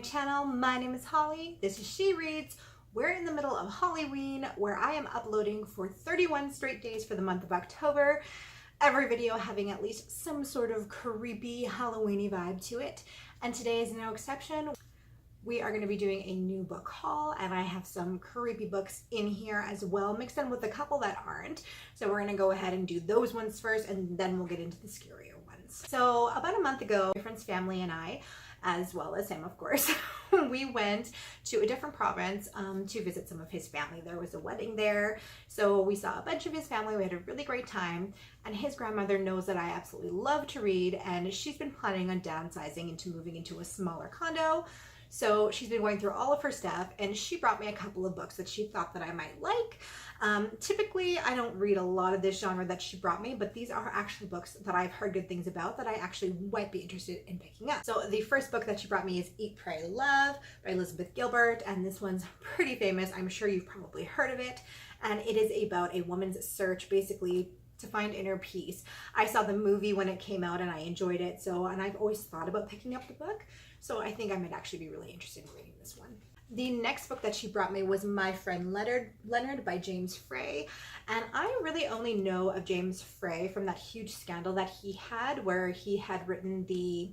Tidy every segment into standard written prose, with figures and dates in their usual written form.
channel. My name is Holly. This is She Reads. We're in the middle of Hollyween, where I am uploading for 31 straight days for the month of October. Every video having at least some sort of creepy Halloweeny vibe to it. And today is no exception. We are going to be doing a new book haul, and I have some creepy books in here as well, mixed in with a couple that aren't. So we're going to go ahead and do those ones first, and then we'll get into the scarier ones. So about a month ago, my friend's family and I, as well as him, of course, we went to a different province to visit some of his family. There was a wedding there, so we saw a bunch of his family. We had a really great time, and his grandmother knows that I absolutely love to read, and she's been planning on downsizing into moving into a smaller condo. So she's been going through all of her stuff, and she brought me a couple of books that she thought that I might like. Typically, I don't read a lot of this genre that she brought me, but these are actually books that I've heard good things about that I actually might be interested in picking up. So the first book that she brought me is Eat, Pray, Love by Elizabeth Gilbert, and this one's pretty famous. I'm sure you've probably heard of it, and it is about a woman's search, basically, to find inner peace. I saw the movie when it came out and I enjoyed it, and I've always thought about picking up the book, so I think I might actually be really interested in reading this one. The next book that she brought me was My Friend Leonard by James Frey, and I really only know of James Frey from that huge scandal that he had where he had written the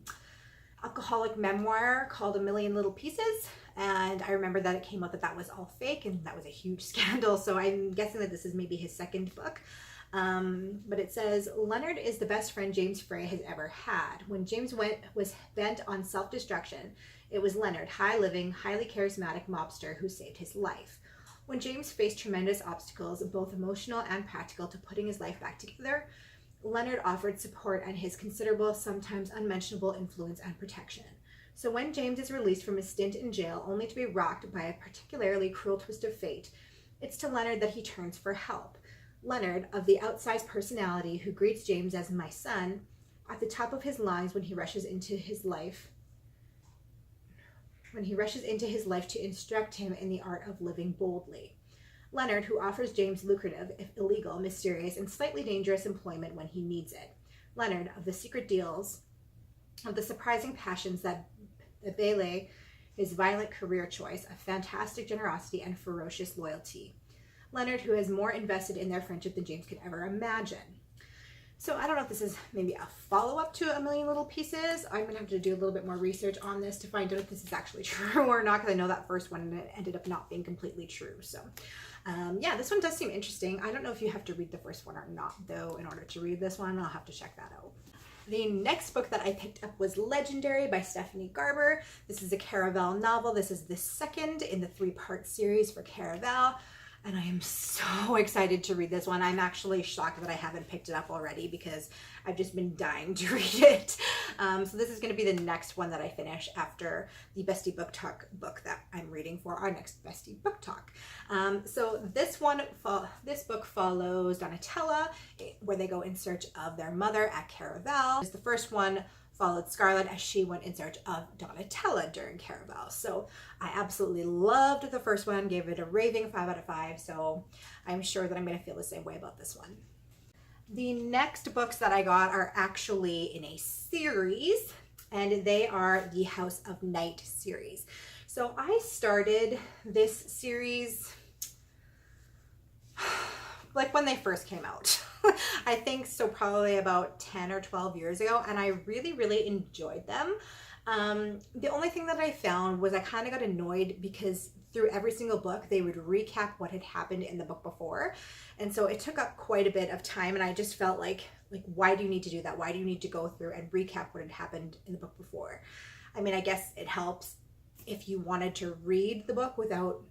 alcoholic memoir called A Million Little Pieces, and I remember that it came out that that was all fake, and that was a huge scandal, so I'm guessing that this is maybe his second book. But it says, Leonard is the best friend James Frey has ever had. When James was bent on self-destruction, it was Leonard, high-living, highly charismatic mobster who saved his life. When James faced tremendous obstacles, both emotional and practical, to putting his life back together, Leonard offered support and his considerable, sometimes unmentionable influence and protection. So when James is released from his stint in jail, only to be rocked by a particularly cruel twist of fate, it's to Leonard that he turns for help. Leonard, of the outsized personality who greets James as my son, at the top of his lungs when he rushes into his life to instruct him in the art of living boldly. Leonard, who offers James lucrative, if illegal, mysterious, and slightly dangerous employment when he needs it. Leonard, of the secret deals, of the surprising passions that belie his violent career choice, of fantastic generosity and ferocious loyalty. Leonard, who is more invested in their friendship than James could ever imagine. So I don't know if this is maybe a follow-up to A Million Little Pieces. I'm going to have to do a little bit more research on this to find out if this is actually true or not, because I know that first one ended up not being completely true. So yeah, this one does seem interesting. I don't know if you have to read the first one or not, though, in order to read this one. I'll have to check that out. The next book that I picked up was Legendary by Stephanie Garber. This is a Caraval novel. This is the second in the 3-part series for Caraval, and I am so excited to read this one. I'm actually shocked that I haven't picked it up already because I've just been dying to read it. So this is going to be the next one that I finish after the Bestie Book Talk book that I'm reading for our next Bestie Book Talk. So this book follows Donatella, where they go in search of their mother at Caraval. The first one followed Scarlett as she went in search of Donatella during Caraval. So I absolutely loved the first one, gave it a raving 5 out of 5, so I'm sure that I'm going to feel the same way about this one. The next books that I got are actually in a series, and they are the House of Night series. So I started this series like when they first came out. I think so, probably about 10 or 12 years ago, and I really, really enjoyed them. The only thing that I found was I kind of got annoyed because through every single book they would recap what had happened in the book before, and so it took up quite a bit of time, and I just felt like why do you need to do that? Why do you need to go through and recap what had happened in the book before? I mean, I guess it helps if you wanted to read the book without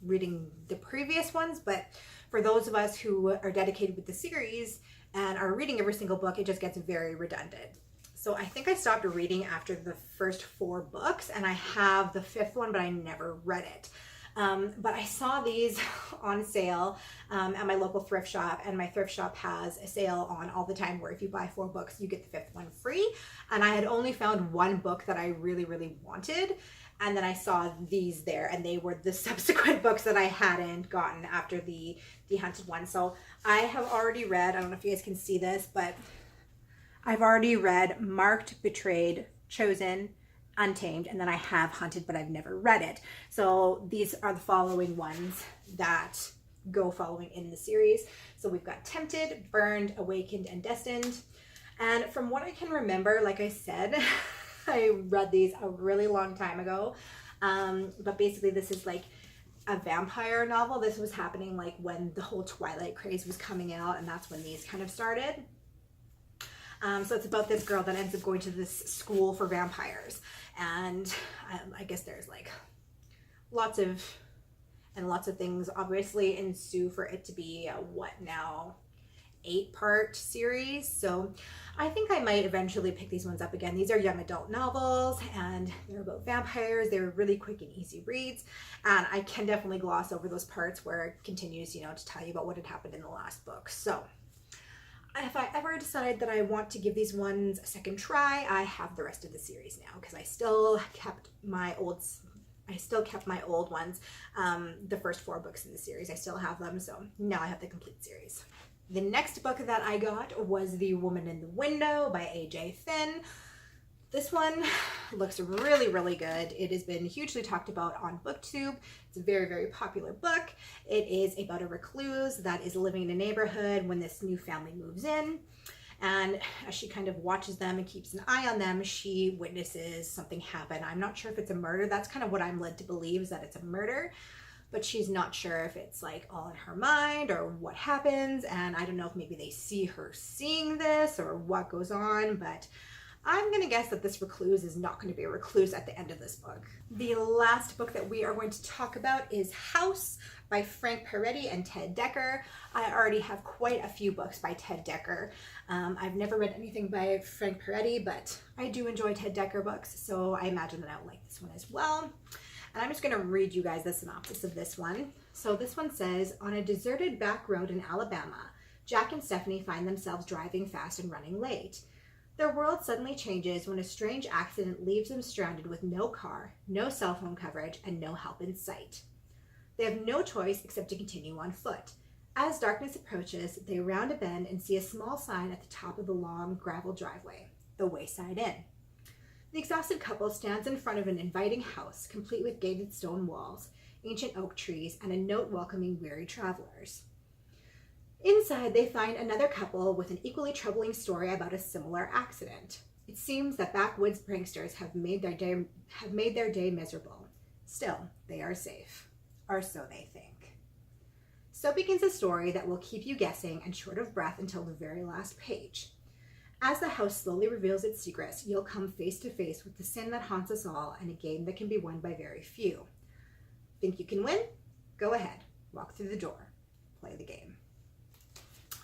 reading the previous ones, but for those of us who are dedicated with the series and are reading every single book, it just gets very redundant. So I think I stopped reading after the first 4 books, and I have the 5th one, but I never read it. But I saw these on sale at my local thrift shop, and my thrift shop has a sale on all the time where if you buy 4 books, you get the 5th one free. And I had only found 1 book that I really, really wanted. And then I saw these there, and they were the subsequent books that I hadn't gotten after the Haunted one. So I have already read, I don't know if you guys can see this, but I've already read Marked, Betrayed, Chosen, Untamed, and then I have Hunted, but I've never read it. So these are the following ones that go following in the series. So we've got Tempted, Burned, Awakened, and Destined. And from what I can remember, like I said, I read these a really long time ago. But basically this is like a vampire novel. This was happening like when the whole Twilight craze was coming out, and that's when these kind of started. So it's about this girl that ends up going to this school for vampires. And I guess there's like lots of things obviously ensue for it to be a, what now, 8-part series. So I think I might eventually pick these ones up again. These are young adult novels and they're about vampires. They're really quick and easy reads, and I can definitely gloss over those parts where it continues, you know, to tell you about what had happened in the last book. So if I ever decide that I want to give these ones a second try, I have the rest of the series now, because I still kept my old ones, the first 4 books in the series. I still have them, so now I have the complete series. The next book that I got was The Woman in the Window by A.J. Finn. This one looks really, really good. It has been hugely talked about on BookTube. It's a very, very popular book. It is about a recluse that is living in a neighborhood when this new family moves in. And as she kind of watches them and keeps an eye on them, she witnesses something happen. I'm not sure if it's a murder. That's kind of what I'm led to believe, is that it's a murder. But she's not sure if it's like all in her mind or what happens. And I don't know if maybe they see her seeing this or what goes on, but I'm going to guess that this recluse is not going to be a recluse at the end of this book. The last book that we are going to talk about is House by Frank Peretti and Ted Dekker. I already have quite a few books by Ted Dekker. I've never read anything by Frank Peretti, but I do enjoy Ted Dekker books, so I imagine that I'll like this one as well. And I'm just going to read you guys the synopsis of this one. So this one says, on a deserted back road in Alabama, Jack and Stephanie find themselves driving fast and running late. Their world suddenly changes when a strange accident leaves them stranded with no car, no cell phone coverage, and no help in sight. They have no choice except to continue on foot. As darkness approaches, they round a bend and see a small sign at the top of the long gravel driveway, the Wayside Inn. The exhausted couple stands in front of an inviting house, complete with gated stone walls, ancient oak trees, and a note welcoming weary travelers. Inside, they find another couple with an equally troubling story about a similar accident. It seems that backwoods pranksters have made their day miserable. Still, they are safe, or so they think. So begins a story that will keep you guessing and short of breath until the very last page. As the house slowly reveals its secrets, you'll come face to face with the sin that haunts us all and a game that can be won by very few. Think you can win? Go ahead, walk through the door, play the game.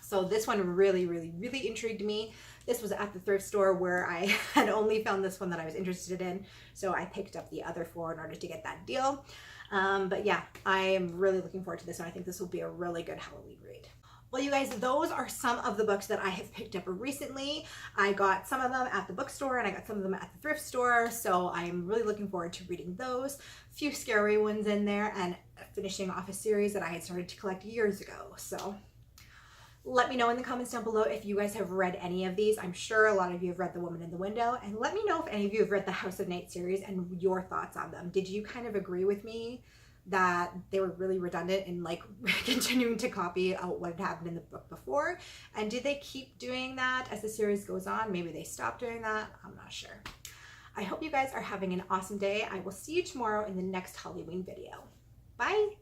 So this one really, really, really intrigued me. This was at the thrift store where I had only found this one that I was interested in. So I picked up the other 4 in order to get that deal. But yeah, I am really looking forward to this one. I think this will be a really good Halloween read. Well, you guys, those are some of the books that I have picked up recently. I got some of them at the bookstore and I got some of them at the thrift store. So I'm really looking forward to reading those. A few scary ones in there and finishing off a series that I had started to collect years ago. So let me know in the comments down below if you guys have read any of these. I'm sure a lot of you have read The Woman in the Window, and let me know if any of you have read the House of Night series and your thoughts on them. Did you kind of agree with me that they were really redundant in like continuing to copy out what had happened in the book before? And did they keep doing that as the series goes on? Maybe they stopped doing that. I'm not sure. I hope you guys are having an awesome day. I will see you tomorrow in the next Halloween video. Bye.